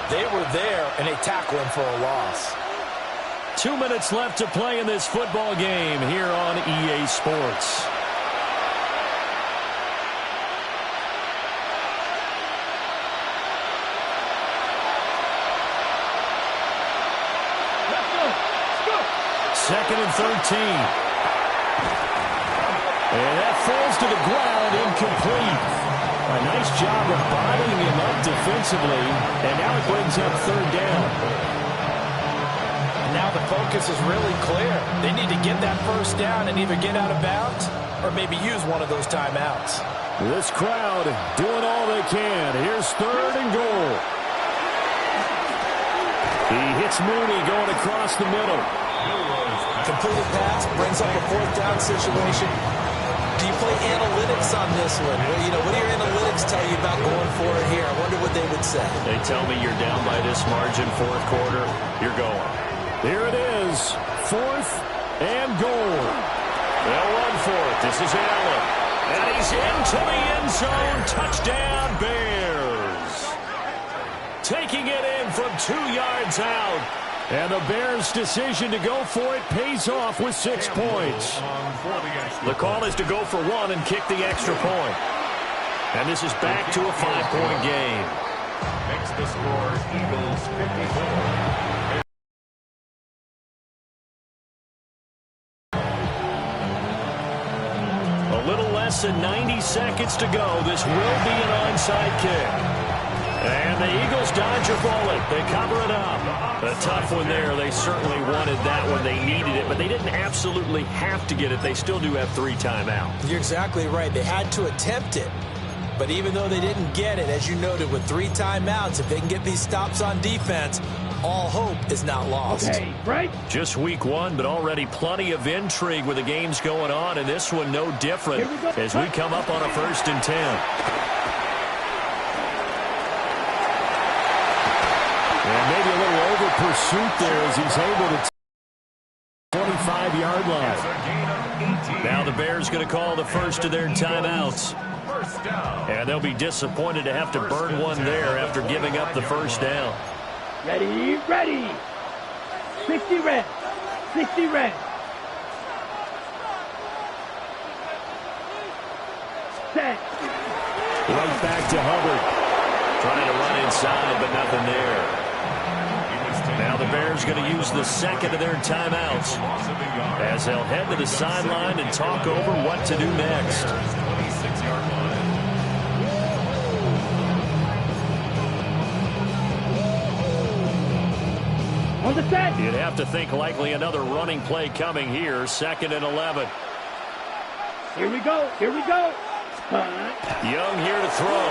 They were there, and they tackle him for a loss. 2 minutes left to play in this football game here on EA Sports. Second and 13. And that falls to the ground, incomplete. A nice job of bottling him up defensively, and now it brings up third down. And now the focus is really clear. They need to get that first down and either get out of bounds or maybe use one of those timeouts. This crowd doing all they can. Here's third and goal. He hits Mooney going across the middle. Completed pass, brings up a fourth down situation. Do you play analytics on this one? Well, what do your analytics tell you about going for it here? I wonder what they would say. They tell me you're down by this margin, fourth quarter. You're going. Here it is, fourth and goal. They'll run for it. This is Allen. And he's into the end zone. Touchdown, Bears. Taking it in from 2 yards out. And the Bears' decision to go for it pays off with 6 points. The call is to go for one and kick the extra point. And this is back to a 5-point game. Makes the score Eagles 54. A little less than 90 seconds to go. This will be an onside kick. And the Eagles dodge a bullet. They cover it up. A tough one there. They certainly wanted that one. They needed it, but they didn't absolutely have to get it. They still do have 3 timeouts. You're exactly right. They had to attempt it. But even though they didn't get it, as you noted, with 3 timeouts, if they can get these stops on defense, all hope is not lost. Okay, right? Just week 1, but already plenty of intrigue with the games going on, and this one no different as we come up on a 1st and 10. And maybe a little over pursuit there as he's able to 25-yard line. Now the Bears going to call the first of their timeouts. And they'll be disappointed to have to burn one there after giving up the first down. Ready, ready. 60 red. 60 red. Set. Right back to Hubbard. Trying to run inside, but nothing there. Now the Bears going to use the second of their timeouts as they'll head to the sideline and talk over what to do next. On the set. You'd have to think likely another running play coming here, 2nd and 11. Here we go. Here we go. Young here to throw.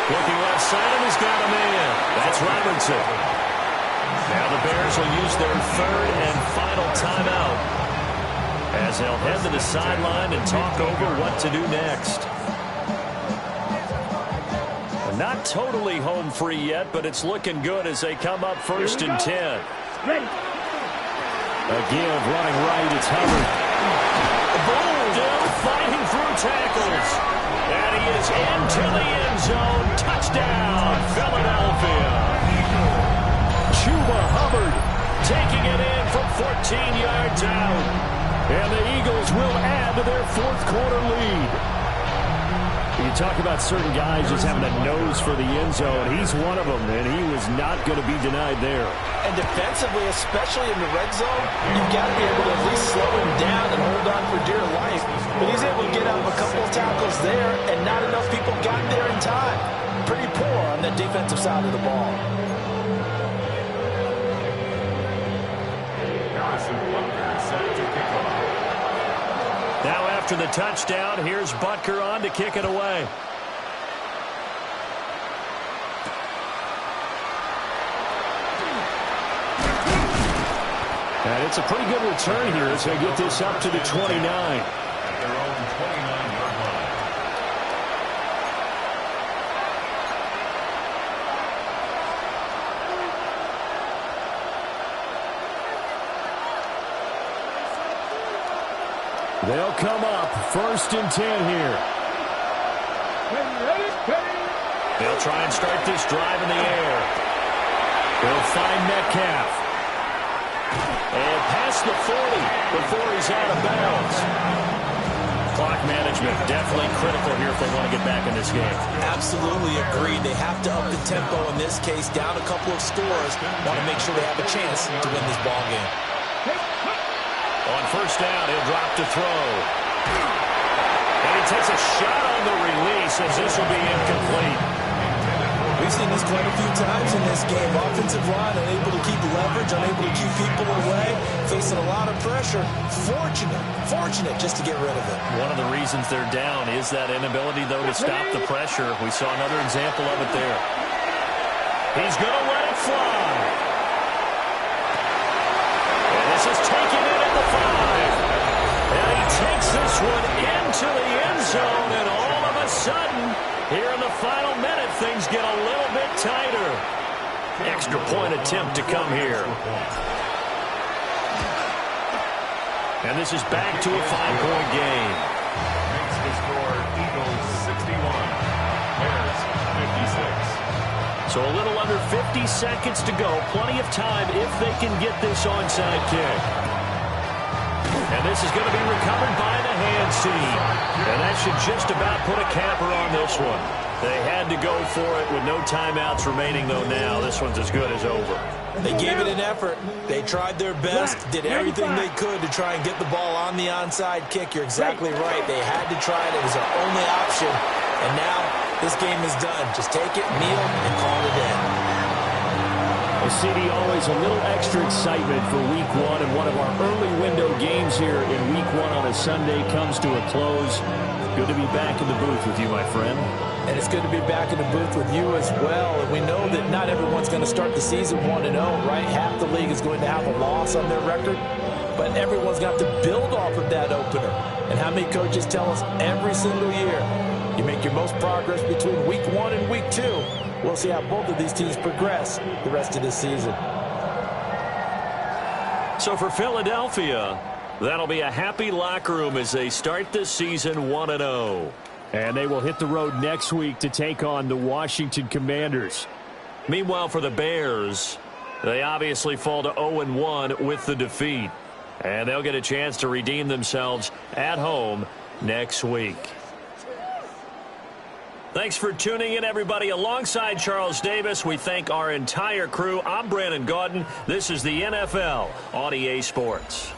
Looking left side, and he's got a man. That's Robinson. Now the Bears will use their 3rd and final timeout as they'll head to the sideline and talk over what to do next. Not totally home free yet, but it's looking good as they come up 1st and 10. Ready. A give running right, it's Hubbard. Still fighting through tackles. And he is into the end zone. Touchdown, Philadelphia. Chuba Hubbard Taking it in from 14 yards out. And the Eagles will add to their 4th quarter lead. You talk about certain guys just having a nose for the end zone. He's one of them, and he was not going to be denied there. And defensively, especially in the red zone, you've got to be able to at least slow him down and hold on for dear life. But he's able to get out of a couple of tackles there, and not enough people got there in time. Pretty poor on the defensive side of the ball. Now after the touchdown, here's Butker on to kick it away. And it's a pretty good return here as they get this up to the 29. At their own 29-yard line. They'll come up 1st and 10 here. They'll try and start this drive in the air. They'll find Metcalf. And past the 40 before he's out of bounds. Clock management definitely critical here if they want to get back in this game. Absolutely agreed. They have to up the tempo in this case, down a couple of scores. Want to make sure they have a chance to win this ball game. On 1st down, he'll drop to throw. And he takes a shot on the release as this will be incomplete. We've seen this quite a few times in this game. Offensive line unable to keep leverage, unable to keep people away, facing a lot of pressure. Fortunate just to get rid of it. One of the reasons they're down is that inability, though, to stop the pressure. We saw another example of it there. He's going to let it fly. And this is taken in at the 5. And he takes this one into the end zone, and all of a sudden, here in the final minute, things get a little bit tighter. Extra point attempt to come here. And this is back to a 5-point game. Makes the score Eagles 61, Bears 56. So a little under 50 seconds to go. Plenty of time if they can get this onside kick. And this is going to be recovered by the hands team. And that should just about put a capper on this one. They had to go for it with no timeouts remaining, though now this one's as good as over. They gave it an effort. They tried their best, did everything they could to try and get the ball on the onside kick. You're exactly right. They had to try it. It was their only option. And now this game is done. Just take it, kneel, and call it in. Well, CD, always a little extra excitement for Week 1, and one of our early window games here in Week 1 on a Sunday comes to a close. Good to be back in the booth with you, my friend. And it's good to be back in the booth with you as well. And we know that not everyone's going to start the season 1-0, right? Half the league is going to have a loss on their record. But everyone's going to have to build off of that opener. And how many coaches tell us every single year, you make your most progress between Week 1 and Week 2. We'll see how both of these teams progress the rest of this season. So for Philadelphia, that'll be a happy locker room as they start this season 1-0. And they will hit the road next week to take on the Washington Commanders. Meanwhile, for the Bears, they obviously fall to 0-1 with the defeat. And they'll get a chance to redeem themselves at home next week. Thanks for tuning in, everybody. Alongside Charles Davis, we thank our entire crew. I'm Brandon Gaudin. This is the NFL on EA Sports.